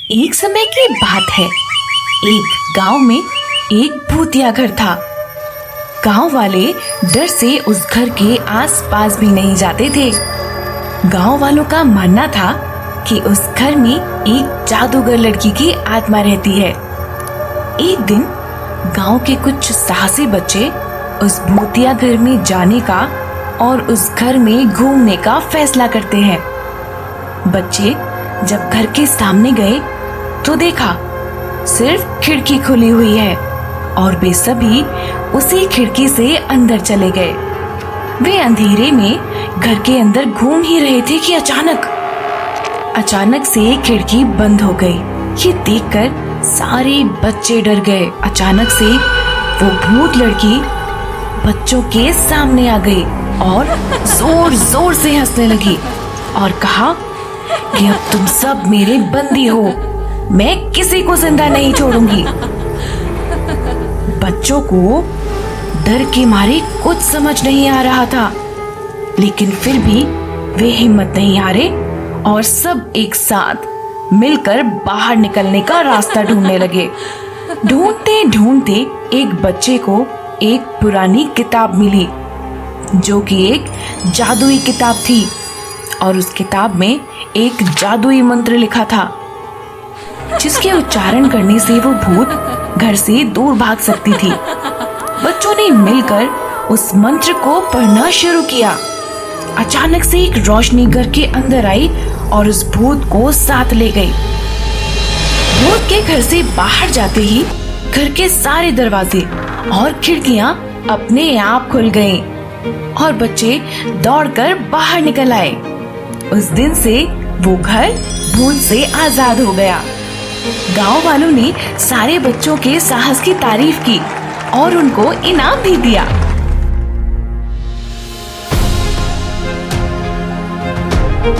एक समय की बात है। एक गांव में एक भूतिया घर था। गांव वाले डर से उस घर के आसपास भी नहीं जाते थे। गांव वालों का मानना था कि उस घर में एक जादूगर लड़की की आत्मा रहती है। एक दिन गांव के कुछ साहसी बच्चे उस भूतिया घर में जाने का और उस घर में घूमने का फैसला करते हैं। बच्चे जब घर के सामने गए तो देखा सिर्फ खिड़की खुली हुई है और वे सभी उसी खिड़की से अंदर चले गए। वे अंधेरे में घर के अंदर घूम ही रहे थे कि अचानक से खिड़की बंद हो गई। ये देखकर सारे बच्चे डर गए। अचानक से वो भूत लड़की बच्चों के सामने आ गई और जोर जोर से हंसने लगी और कहा कि अब तुम सब मेरे बंदी हो, मैं किसी को जिंदा नहीं छोड़ूंगी। बच्चों को डर के मारे कुछ समझ नहीं आ रहा था, लेकिन फिर भी वे हिम्मत नहीं हारे और सब एक साथ मिलकर बाहर निकलने का रास्ता ढूंढने लगे। ढूंढते ढूंढते एक बच्चे को एक पुरानी किताब मिली जो कि एक जादुई किताब थी और उस किताब में एक जादुई मंत्र लिखा था जिसके उच्चारण करने से वो भूत घर से दूर भाग सकती थी। बच्चों ने मिलकर उस मंत्र को पढ़ना शुरू किया। अचानक से एक रोशनी घर के अंदर आई और उस भूत को साथ ले गई। भूत के घर से बाहर जाते ही घर के सारे दरवाजे और खिड़कियां अपने आप खुल गईं और बच्चे दौड़कर बाहर निकल आए। उस दिन से वो घर भूत से आजाद हो गया। गांव वालों ने सारे बच्चों के साहस की तारीफ की और उनको इनाम भी दिया।